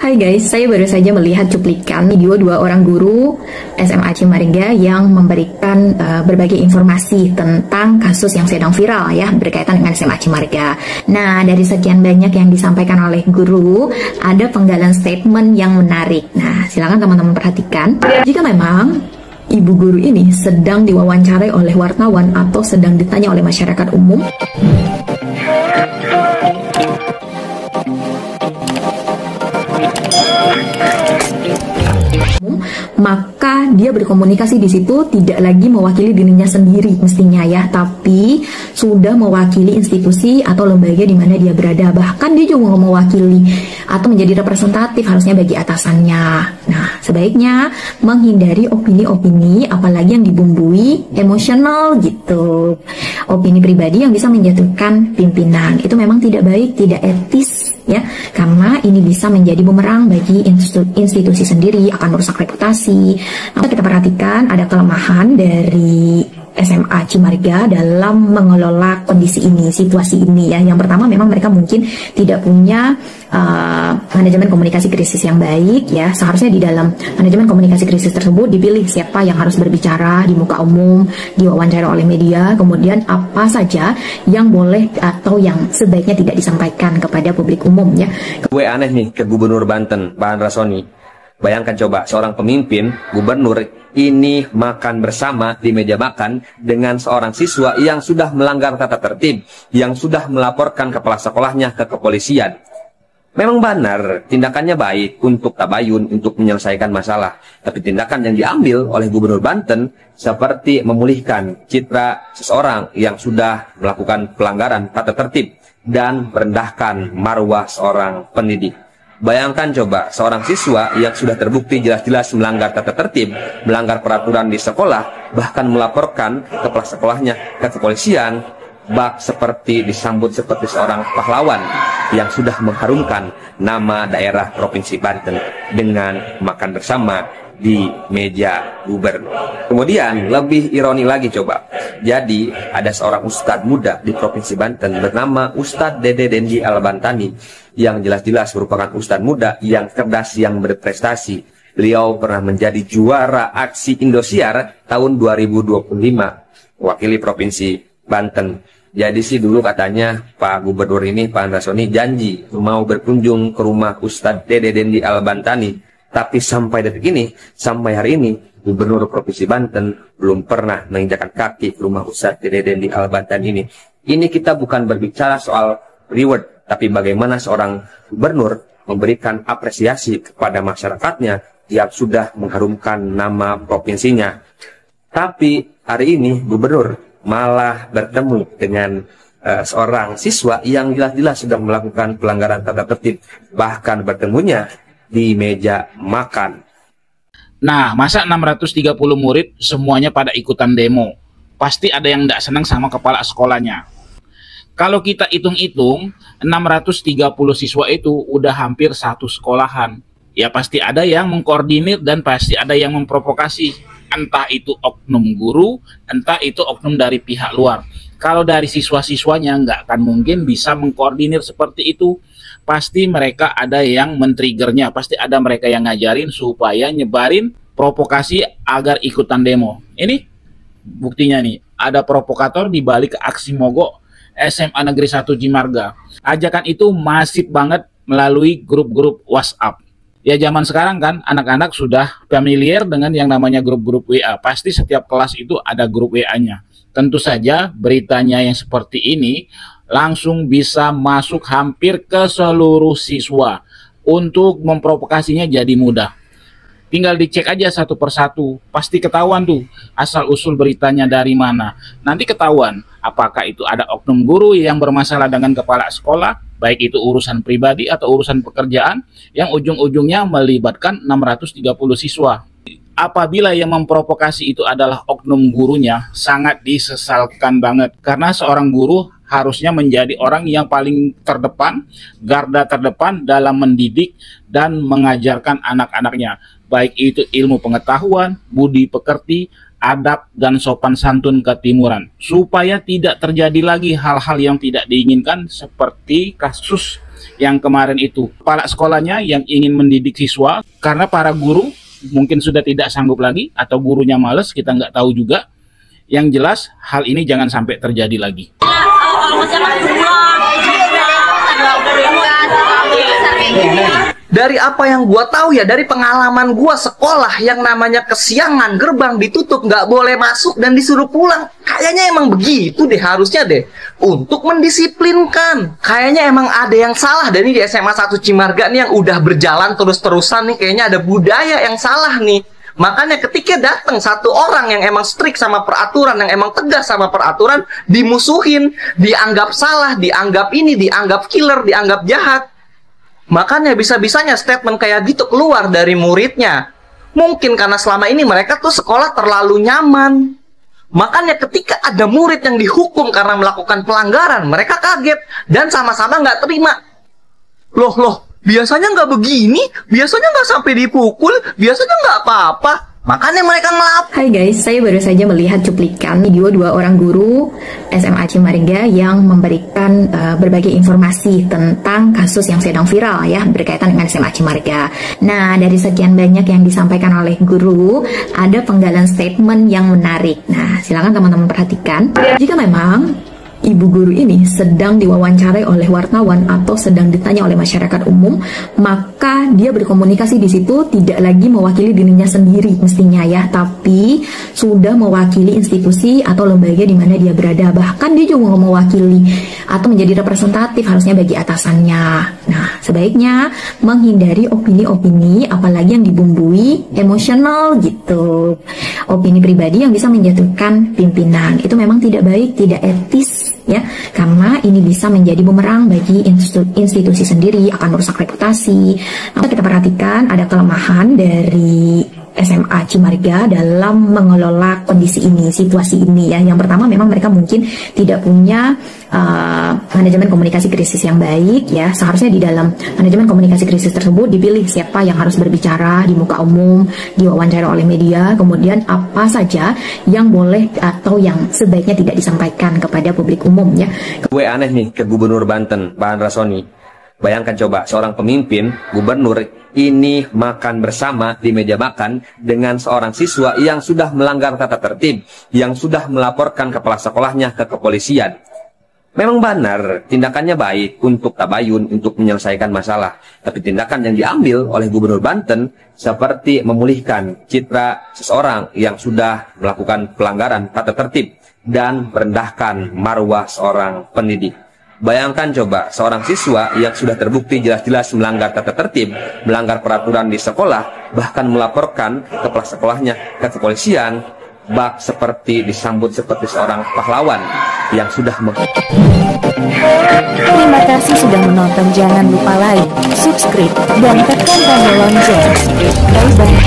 Hai guys, saya baru saja melihat cuplikan video dua orang guru SMA Cimaringga yang memberikan berbagai informasi tentang kasus yang sedang viral ya berkaitan dengan SMA Cimaringga. Nah, dari sekian banyak yang disampaikan oleh guru, ada penggalan statement yang menarik. Nah, silakan teman-teman perhatikan. Jika memang ibu guru ini sedang diwawancarai oleh wartawan atau sedang ditanya oleh masyarakat umum, maka dia berkomunikasi di situ tidak lagi mewakili dirinya sendiri mestinya ya, tapi sudah mewakili institusi atau lembaga di mana dia berada. Bahkan dia juga mewakili atau menjadi representatif harusnya bagi atasannya. Nah, sebaiknya menghindari opini-opini apalagi yang dibumbui emosional gitu. Opini pribadi yang bisa menjatuhkan pimpinan itu memang tidak baik, tidak etis ya, karena ini bisa menjadi bumerang bagi institusi sendiri, akan merusak reputasi. Nah, kita perhatikan ada kelemahan dari SMA Cimaringga dalam mengelola kondisi ini, situasi ini ya. Yang pertama memang mereka mungkin tidak punya manajemen komunikasi krisis yang baik ya. Seharusnya di dalam manajemen komunikasi krisis tersebut dipilih siapa yang harus berbicara di muka umum, diwawancara oleh media, kemudian apa saja yang boleh atau yang sebaiknya tidak disampaikan kepada publik umum ya. Gue aneh nih ke Gubernur Banten, Pak Andrasoni. Bayangkan coba, seorang pemimpin, gubernur, ini makan bersama di meja makan dengan seorang siswa yang sudah melanggar tata tertib, yang sudah melaporkan kepala sekolahnya ke kepolisian. Memang benar, tindakannya baik untuk tabayun, untuk menyelesaikan masalah. Tapi tindakan yang diambil oleh Gubernur Banten seperti memulihkan citra seseorang yang sudah melakukan pelanggaran tata tertib dan merendahkan marwah seorang pendidik. Bayangkan coba, seorang siswa yang sudah terbukti jelas-jelas melanggar tata tertib, melanggar peraturan di sekolah, bahkan melaporkan kepala sekolahnya ke kepolisian, bak seperti disambut seperti seorang pahlawan yang sudah mengharumkan nama daerah Provinsi Banten dengan makan bersama di meja gubernur. Kemudian lebih ironi lagi coba. Jadi ada seorang ustadz muda di Provinsi Banten bernama Ustadz Dede Dendi Albantani yang jelas-jelas merupakan ustadz muda yang cerdas, yang berprestasi. Beliau pernah menjadi juara aksi Indosiar tahun 2025 wakili Provinsi Banten. Jadi sih dulu katanya Pak Gubernur ini, Pak Andrasoni, janji mau berkunjung ke rumah Ustadz Dede Dendi Albantani. Tapi sampai detik ini, sampai hari ini, Gubernur Provinsi Banten belum pernah menginjakkan kaki ke rumah Ustadz Dede Dendi Albantani ini. Ini kita bukan berbicara soal reward, tapi bagaimana seorang gubernur memberikan apresiasi kepada masyarakatnya yang sudah mengharumkan nama provinsinya. Tapi hari ini gubernur malah bertemu dengan seorang siswa yang jelas-jelas sudah melakukan pelanggaran tata tertib, bahkan bertemunya di meja makan. Nah, masa 630 murid semuanya pada ikutan demo? Pasti ada yang tidak senang sama kepala sekolahnya. Kalau kita hitung-hitung, 630 siswa itu udah hampir satu sekolahan. Ya pasti ada yang mengkoordinir dan pasti ada yang memprovokasi. Entah itu oknum guru, entah itu oknum dari pihak luar. Kalau dari siswa-siswanya nggak akan mungkin bisa mengkoordinir seperti itu. Pasti mereka ada yang men-triggernya, pasti ada mereka yang ngajarin supaya nyebarin provokasi agar ikutan demo. Ini buktinya nih, ada provokator di balik aksi mogok SMA Negeri 1 Cimaringga. Ajakan itu masif banget melalui grup-grup WhatsApp. Ya zaman sekarang kan anak-anak sudah familiar dengan yang namanya grup-grup WA. Pasti setiap kelas itu ada grup WA-nya. Tentu saja beritanya yang seperti ini langsung bisa masuk hampir ke seluruh siswa. Untuk memprovokasinya jadi mudah. Tinggal dicek aja satu persatu, pasti ketahuan tuh asal-usul beritanya dari mana. Nanti ketahuan apakah itu ada oknum guru yang bermasalah dengan kepala sekolah, baik itu urusan pribadi atau urusan pekerjaan, yang ujung-ujungnya melibatkan 630 siswa. Apabila yang memprovokasi itu adalah oknum gurunya, sangat disesalkan banget. Karena seorang guru harusnya menjadi orang yang paling terdepan, garda terdepan dalam mendidik dan mengajarkan anak-anaknya. Baik itu ilmu pengetahuan, budi pekerti, adab, dan sopan santun ketimuran. Supaya tidak terjadi lagi hal-hal yang tidak diinginkan seperti kasus yang kemarin itu kepala sekolahnya yang ingin mendidik siswa karena para guru mungkin sudah tidak sanggup lagi atau gurunya males, kita nggak tahu juga. Yang jelas hal ini jangan sampai terjadi lagi. Dari apa yang gua tahu ya, dari pengalaman gua sekolah yang namanya kesiangan, gerbang ditutup, nggak boleh masuk dan disuruh pulang. Kayaknya emang begitu deh, harusnya deh. Untuk mendisiplinkan. Kayaknya emang ada yang salah. Dan ini di SMA 1 Cimarga nih yang udah berjalan terus-terusan nih, kayaknya ada budaya yang salah nih. Makanya ketika datang satu orang yang emang strict sama peraturan, yang emang tegas sama peraturan, dimusuhin, dianggap salah, dianggap ini, dianggap killer, dianggap jahat. Makanya bisa-bisanya statement kayak gitu keluar dari muridnya. Mungkin karena selama ini mereka tuh sekolah terlalu nyaman. Makanya ketika ada murid yang dihukum karena melakukan pelanggaran, mereka kaget dan sama-sama nggak terima. Loh, biasanya nggak begini, biasanya nggak sampai dipukul, biasanya nggak apa-apa. Makanya mereka ngelapor. Hai guys, saya baru saja melihat cuplikan video dua orang guru SMA Cimarga yang memberikan berbagai informasi tentang kasus yang sedang viral ya berkaitan dengan SMA Cimarga. Nah, dari sekian banyak yang disampaikan oleh guru, ada penggalan statement yang menarik. Nah, silakan teman-teman perhatikan. Jika memang ibu guru ini sedang diwawancarai oleh wartawan atau sedang ditanya oleh masyarakat umum, maka dia berkomunikasi di situ tidak lagi mewakili dirinya sendiri mestinya ya, tapi sudah mewakili institusi atau lembaga di mana dia berada. Bahkan dia juga mewakili atau menjadi representatif harusnya bagi atasannya. Nah, sebaiknya menghindari opini-opini apalagi yang dibumbui emosional gitu. Opini pribadi yang bisa menjatuhkan pimpinan. Itu memang tidak baik, tidak etis ya, karena ini bisa menjadi bumerang bagi institusi sendiri, akan merusak reputasi. Nah, kita perhatikan ada kelemahan dari SMA Cimarga dalam mengelola kondisi ini, situasi ini ya. Yang pertama memang mereka mungkin tidak punya manajemen komunikasi krisis yang baik ya. Seharusnya di dalam manajemen komunikasi krisis tersebut dipilih siapa yang harus berbicara di muka umum, diwawancara oleh media, kemudian apa saja yang boleh atau yang sebaiknya tidak disampaikan kepada publik umum ya. Gue aneh nih ke Gubernur Banten, Pak Andrasoni. Bayangkan coba, seorang pemimpin, gubernur, ini makan bersama di meja makan dengan seorang siswa yang sudah melanggar tata tertib, yang sudah melaporkan kepala sekolahnya ke kepolisian. Memang benar, tindakannya baik untuk tabayun, untuk menyelesaikan masalah. Tapi tindakan yang diambil oleh Gubernur Banten seperti memulihkan citra seseorang yang sudah melakukan pelanggaran tata tertib dan merendahkan marwah seorang pendidik. Bayangkan coba, seorang siswa yang sudah terbukti jelas-jelas melanggar tata tertib, melanggar peraturan di sekolah, bahkan melaporkan kepala sekolahnya ke kepolisian, bak seperti disambut seperti seorang pahlawan yang sudah Terima kasih sudah menonton, jangan lupa like, subscribe, dan tekan tombol lonceng. Bye-bye.